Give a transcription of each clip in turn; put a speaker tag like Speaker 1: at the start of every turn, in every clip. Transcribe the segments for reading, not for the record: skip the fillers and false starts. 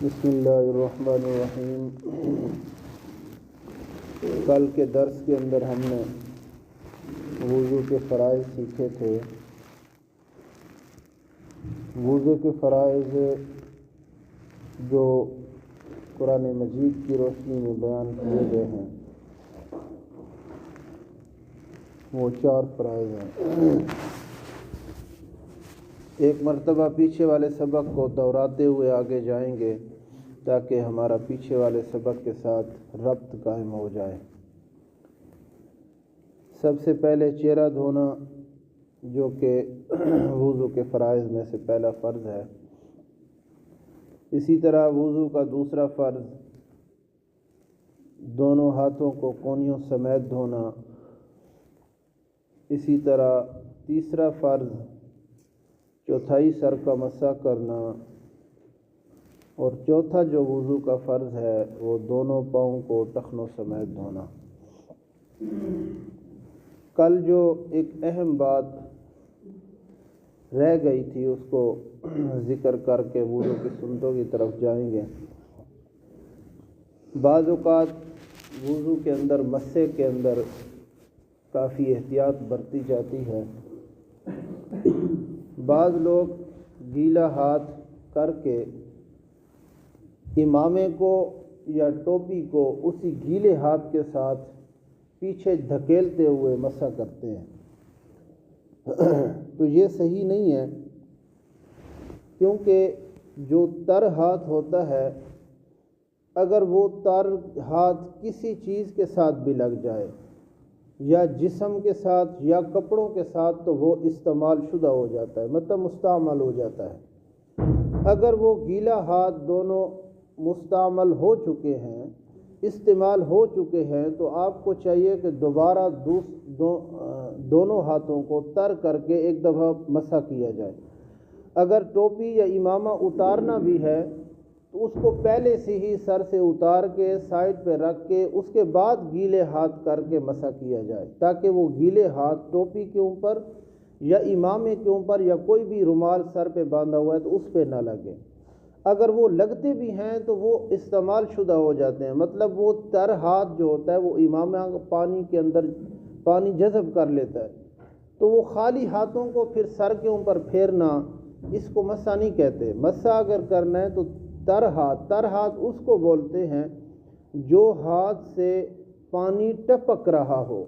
Speaker 1: بسم اللہ الرحمن الرحیم۔ کل کے درس کے اندر ہم نے وضو کے فرائض سیکھے تھے۔ وضو کے فرائض جو قرآن مجید کی روشنی میں بیان کیے گئے ہیں وہ 4 فرائض ہیں۔ ایک مرتبہ پیچھے والے سبق کو دہراتے ہوئے آگے جائیں گے تاکہ ہمارا پیچھے والے سبق کے ساتھ ربط قائم ہو جائے۔ سب سے پہلے چہرہ دھونا، جو کہ وضو کے فرائض میں سے پہلا فرض ہے۔ اسی طرح وضو کا دوسرا فرض دونوں ہاتھوں کو کونیوں سمیت دھونا۔ اسی طرح تیسرا فرض چوتھائی سر کا مسح کرنا، اور چوتھا جو وضو کا فرض ہے وہ دونوں پاؤں کو ٹخنوں سمیت دھونا۔ کل جو ایک اہم بات رہ گئی تھی اس کو ذکر کر کے وضو کی سنتوں کی طرف جائیں گے۔ بعض اوقات وضو کے اندر مسح کے اندر کافی احتیاط برتی جاتی ہے۔ بعض لوگ گیلا ہاتھ کر کے امامے کو یا ٹوپی کو اسی گیلے ہاتھ کے ساتھ پیچھے دھکیلتے ہوئے مسح کرتے ہیں، تو یہ صحیح نہیں ہے، کیونکہ جو تر ہاتھ ہوتا ہے اگر وہ تر ہاتھ کسی چیز کے ساتھ بھی لگ جائے یا جسم کے ساتھ یا کپڑوں کے ساتھ تو وہ استعمال شدہ ہو جاتا ہے، مطلب مستعمل ہو جاتا ہے۔ اگر وہ گیلا ہاتھ دونوں مستعمل ہو چکے ہیں، استعمال ہو چکے ہیں، تو آپ کو چاہیے کہ دوبارہ دونوں ہاتھوں کو تر کر کے ایک دفعہ مسح کیا جائے۔ اگر ٹوپی یا امامہ اتارنا بھی ہے تو اس کو پہلے سے ہی سر سے اتار کے سائڈ پہ رکھ کے اس کے بعد گیلے ہاتھ کر کے مسح کیا جائے، تاکہ وہ گیلے ہاتھ ٹوپی کے اوپر یا امامے کے اوپر یا کوئی بھی رومال سر پہ باندھا ہوا ہے تو اس پہ نہ لگے۔ اگر وہ لگتے بھی ہیں تو وہ استعمال شدہ ہو جاتے ہیں، مطلب وہ تر ہاتھ جو ہوتا ہے وہ امامہ پانی کے اندر پانی جذب کر لیتا ہے، تو وہ خالی ہاتھوں کو پھر سر کے اوپر پھیرنا اس کو مسح نہیں کہتے۔ مسح اگر کرنا ہے تو تر ہاتھ اس کو بولتے ہیں جو ہاتھ سے پانی ٹپک رہا ہو،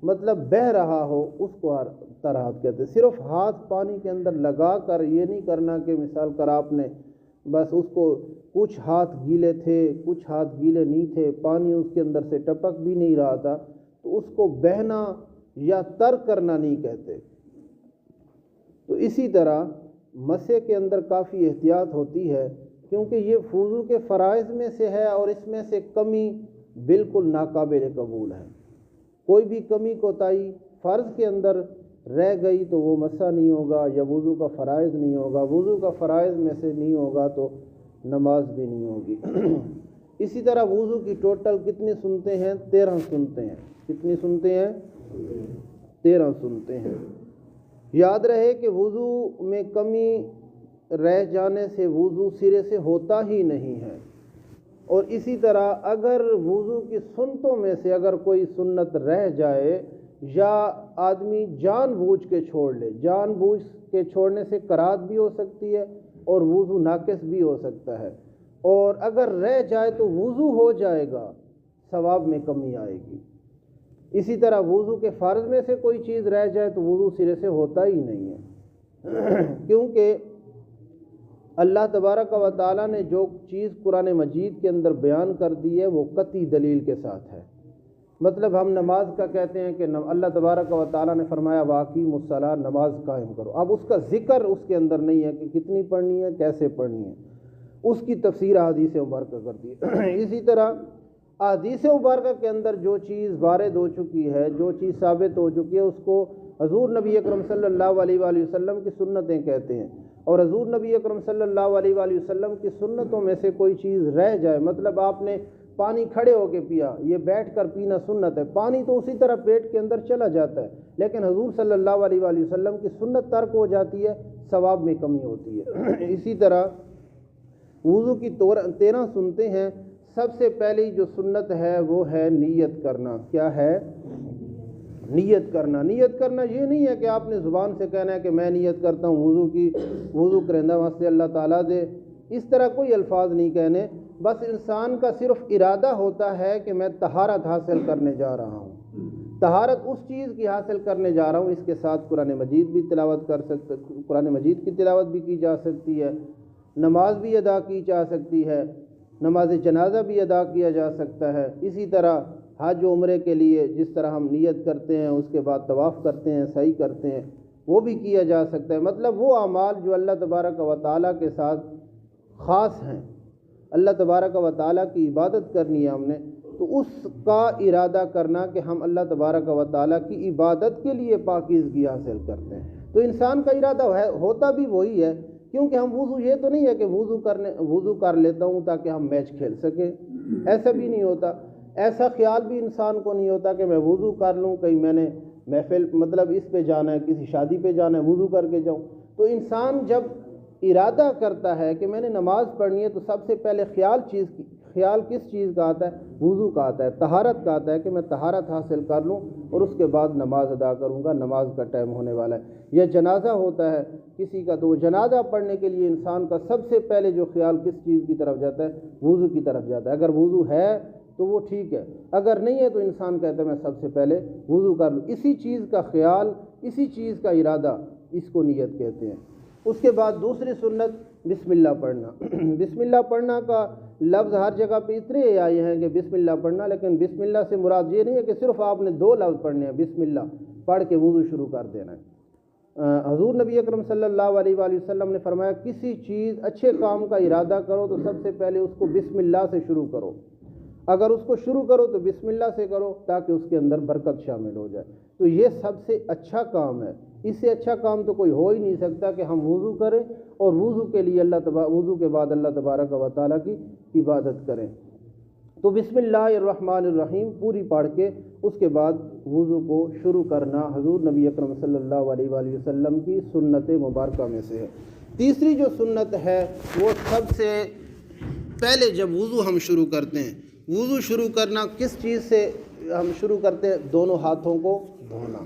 Speaker 1: مطلب بہہ رہا ہو، اس کو تر ہاتھ کہتے ہیں۔ صرف ہاتھ پانی کے اندر لگا کر یہ نہیں کرنا کہ مثال کر آپ نے بس اس کو کچھ ہاتھ گیلے تھے کچھ ہاتھ گیلے نہیں تھے، پانی اس کے اندر سے ٹپک بھی نہیں رہا تھا، تو اس کو بہنا یا تر کرنا نہیں کہتے۔ تو اسی طرح مسح کے اندر کافی احتیاط ہوتی ہے، کیونکہ یہ وضو کے فرائض میں سے ہے اور اس میں سے کمی بالکل ناقابل قبول ہے۔ کوئی بھی کمی کوتاہی فرض کے اندر رہ گئی تو وہ مسح نہیں ہوگا یا وضو کا فرائض نہیں ہوگا، وضو کا فرائض میں سے نہیں ہوگا تو نماز بھی نہیں ہوگی۔ اسی طرح وضو کی ٹوٹل کتنی سنتے ہیں؟ 13 سنتے ہیں۔ کتنی سنتے ہیں؟ 13 سنتے ہیں۔ یاد رہے کہ وضو میں کمی رہ جانے سے وضو سرے سے ہوتا ہی نہیں ہے، اور اسی طرح اگر وضو کی سنتوں میں سے اگر کوئی سنت رہ جائے یا آدمی جان بوجھ کے چھوڑ لے، جان بوجھ کے چھوڑنے سے کراہت بھی ہو سکتی ہے اور وضو ناقص بھی ہو سکتا ہے، اور اگر رہ جائے تو وضو ہو جائے گا، ثواب میں کمی آئے گی۔ اسی طرح وضو کے فرض میں سے کوئی چیز رہ جائے تو وضو سرے سے ہوتا ہی نہیں ہے، کیونکہ اللہ تبارک و تعالیٰ نے جو چیز قرآن مجید کے اندر بیان کر دی ہے وہ قطعی دلیل کے ساتھ ہے۔ مطلب ہم نماز کا کہتے ہیں کہ اللہ تبارک و تعالیٰ نے فرمایا واقیموا الصلاۃ، نماز قائم کرو۔ اب اس کا ذکر اس کے اندر نہیں ہے کہ کتنی پڑھنی ہے، کیسے پڑھنی ہے، اس کی تفسیر احادیث مبارکہ کرتی ہے۔ اسی طرح احادیث مبارکہ کے اندر جو چیز وارد ہو چکی ہے، جو چیز ثابت ہو چکی ہے، اس کو حضور نبی اکرم صلی اللہ علیہ وآلہ وسلم کی سنتیں کہتے ہیں، اور حضور نبی اکرم صلی اللہ علیہ وآلہ وسلم کی سنتوں میں سے کوئی چیز رہ جائے، مطلب آپ نے پانی کھڑے ہو کے پیا، یہ بیٹھ کر پینا سنت ہے، پانی تو اسی طرح پیٹ کے اندر چلا جاتا ہے، لیکن حضور صلی اللہ علیہ وآلہ وسلم کی سنت ترک ہو جاتی ہے، ثواب میں کمی ہوتی ہے۔ اسی طرح وضو کی 13 سنتیں ہیں۔ سب سے پہلی جو سنت ہے وہ ہے نیت کرنا۔ کیا ہے؟ نیت کرنا۔ نیت کرنا یہ نہیں ہے کہ آپ نے زبان سے کہنا ہے کہ میں نیت کرتا ہوں وضو کی، وضو کرندہ واسطے اللہ تعالیٰ دے، اس طرح کوئی الفاظ نہیں کہنے۔ بس انسان کا صرف ارادہ ہوتا ہے کہ میں طہارت حاصل کرنے جا رہا ہوں، طہارت اس چیز کی حاصل کرنے جا رہا ہوں۔ اس کے ساتھ قرآن مجید بھی تلاوت کر سکتے، قرآن مجید کی تلاوت بھی کی جا سکتی ہے، نماز بھی ادا کی جا سکتی ہے، نماز جنازہ بھی ادا کیا جا سکتا ہے۔ اسی طرح حج و عمرے کے لیے جس طرح ہم نیت کرتے ہیں، اس کے بعد طواف کرتے ہیں، سعی کرتے ہیں، وہ بھی کیا جا سکتا ہے۔ مطلب وہ اعمال جو اللہ تبارک و تعالیٰ کے ساتھ خاص ہیں، اللہ تبارک و تعالیٰ کی عبادت کرنی ہے ہم نے، تو اس کا ارادہ کرنا کہ ہم اللہ تبارک و تعالیٰ کی عبادت کے لیے پاکیزگی حاصل کرتے ہیں، تو انسان کا ارادہ ہوتا بھی وہی ہے۔ کیونکہ ہم وضو، یہ تو نہیں ہے کہ وضو کر لیتا ہوں تاکہ ہم میچ کھیل سکیں، ایسا بھی نہیں ہوتا۔ ایسا خیال بھی انسان کو نہیں ہوتا کہ میں وضو کر لوں، کہیں میں نے محفل مطلب اس پہ جانا ہے، کسی شادی پہ جانا ہے، وضو کر کے جاؤں۔ تو انسان جب ارادہ کرتا ہے کہ میں نے نماز پڑھنی ہے، تو سب سے پہلے خیال کس چیز کا آتا ہے؟ وضو کا آتا ہے، طہارت کا آتا ہے کہ میں طہارت حاصل کر لوں اور اس کے بعد نماز ادا کروں گا، نماز کا ٹائم ہونے والا ہے۔ یا جنازہ ہوتا ہے کسی کا، تو وہ جنازہ پڑھنے کے لیے انسان کا سب سے پہلے جو خیال کس چیز کی طرف جاتا ہے؟ وضو کی طرف جاتا ہے۔ اگر وضو ہے تو وہ ٹھیک ہے، اگر نہیں ہے تو انسان کہتا ہے میں سب سے پہلے وضو کر لوں۔ اسی چیز کا خیال، اسی چیز کا ارادہ، اس کو نیت کہتے ہیں۔ اس کے بعد دوسری سنت بسم اللہ پڑھنا۔ بسم اللہ پڑھنا کا لفظ ہر جگہ پہ اتنے آئے ہیں کہ بسم اللہ پڑھنا، لیکن بسم اللہ سے مراد یہ نہیں ہے کہ صرف آپ نے 2 لفظ پڑھنے ہیں، بسم اللہ پڑھ کے وضو شروع کر دینا ہے۔ حضور نبی اکرم صلی اللہ علیہ وآلہ وسلم نے فرمایا کسی چیز اچھے کام کا ارادہ کرو تو سب سے پہلے اس کو بسم اللہ سے شروع کرو۔ اگر اس کو شروع کرو تو بسم اللہ سے کرو تاکہ اس کے اندر برکت شامل ہو جائے۔ تو یہ سب سے اچھا کام ہے، اس سے اچھا کام تو کوئی ہو ہی نہیں سکتا کہ ہم وضو کریں اور وضو کے لیے وضو کے بعد اللہ تبارک و تعالیٰ کی عبادت کریں۔ تو بسم اللہ الرحمن الرحیم پوری پڑھ کے اس کے بعد وضو کو شروع کرنا حضور نبی اکرم صلی اللہ علیہ وآلہ وسلم کی سنت مبارکہ میں سے ہے۔ تیسری جو سنت ہے وہ سب سے پہلے جب وضو ہم شروع کرتے ہیں، وضو شروع کرنا کس چیز سے ہم شروع کرتے ہیں؟ دونوں ہاتھوں کو دھونا۔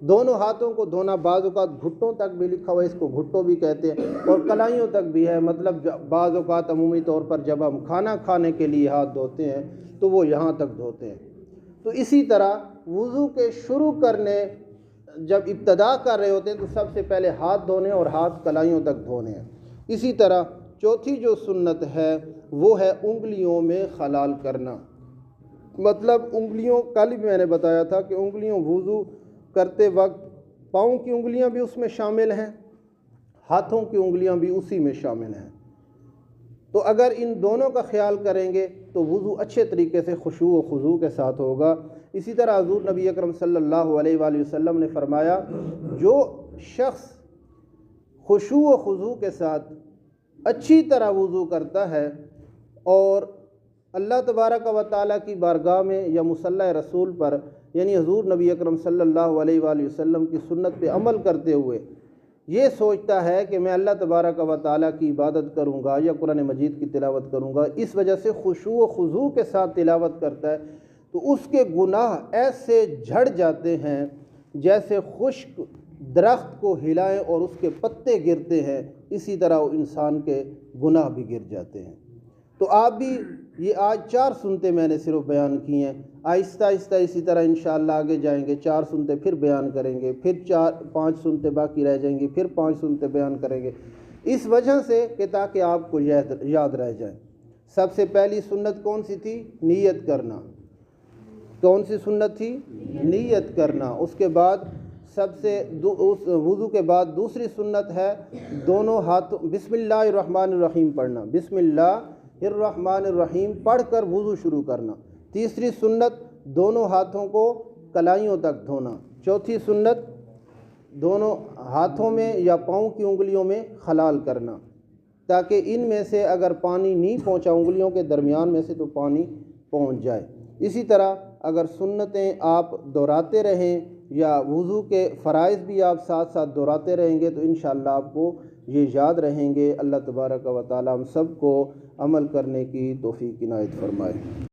Speaker 1: دونوں ہاتھوں کو دھونا، بعض اوقات گھٹوں تک بھی لکھا ہوا ہے، اس کو گھٹوں بھی کہتے ہیں، اور کلائیوں تک بھی ہے۔ مطلب بعض اوقات عمومی طور پر جب ہم کھانا کھانے کے لیے ہاتھ دھوتے ہیں تو وہ یہاں تک دھوتے ہیں۔ تو اسی طرح وضو کے شروع کرنے جب ابتدا کر رہے ہوتے ہیں تو سب سے پہلے ہاتھ دھونے اور ہاتھ کلائیوں تک دھونے ہیں۔ اسی طرح چوتھی جو سنت ہے وہ ہے انگلیوں میں خلال کرنا۔ مطلب انگلیوں، کل بھی میں نے بتایا تھا کہ انگلیوں وضو کرتے وقت پاؤں کی انگلیاں بھی اس میں شامل ہیں، ہاتھوں کی انگلیاں بھی اسی میں شامل ہیں۔ تو اگر ان دونوں کا خیال کریں گے تو وضو اچھے طریقے سے خشوع و خضوع کے ساتھ ہوگا۔ اسی طرح حضور نبی اکرم صلی اللہ علیہ وآلہ وسلم نے فرمایا جو شخص خشوع و خضوع کے ساتھ اچھی طرح وضو کرتا ہے اور اللہ تبارک و تعالیٰ کی بارگاہ میں یا مصلی رسول پر، یعنی حضور نبی اکرم صلی اللہ علیہ وآلہ وسلم کی سنت پہ عمل کرتے ہوئے یہ سوچتا ہے کہ میں اللہ تبارک و تعالیٰ کی عبادت کروں گا یا قرآن مجید کی تلاوت کروں گا، اس وجہ سے خشوع و خضوع کے ساتھ تلاوت کرتا ہے، تو اس کے گناہ ایسے جھڑ جاتے ہیں جیسے خشک درخت کو ہلائیں اور اس کے پتے گرتے ہیں، اسی طرح انسان کے گناہ بھی گر جاتے ہیں۔ تو آپ بھی یہ آج 4 سنتیں میں نے صرف بیان کی ہیں، آہستہ آہستہ اسی طرح انشاءاللہ آگے جائیں گے، 4 سنتیں پھر بیان کریں گے، پھر 5 سنتیں باقی رہ جائیں گی، پھر 5 سنتیں بیان کریں گے، اس وجہ سے کہ تاکہ آپ کو یاد رہ جائیں۔ سب سے پہلی سنت کون سی تھی؟ نیت کرنا۔ کون سی سنت تھی؟ نیت کرنا۔ اس کے بعد وضو کے بعد دوسری سنت ہے دونوں ہاتھوں بسم اللہ الرحمن الرحیم پڑھنا، بسم اللہ الرحمن الرحیم پڑھ کر وضو شروع کرنا۔ تیسری سنت دونوں ہاتھوں کو کلائیوں تک دھونا۔ چوتھی سنت دونوں ہاتھوں میں یا پاؤں کی انگلیوں میں خلال کرنا تاکہ ان میں سے اگر پانی نہیں پہنچا انگلیوں کے درمیان میں سے تو پانی پہنچ جائے۔ اسی طرح اگر سنتیں آپ دہراتے رہیں یا وضو کے فرائض بھی آپ ساتھ ساتھ دہراتے رہیں گے تو انشاءاللہ آپ کو یہ یاد رہیں گے۔ اللہ تبارک و تعالی ہم سب کو عمل کرنے کی توفیق عنایت فرمائے۔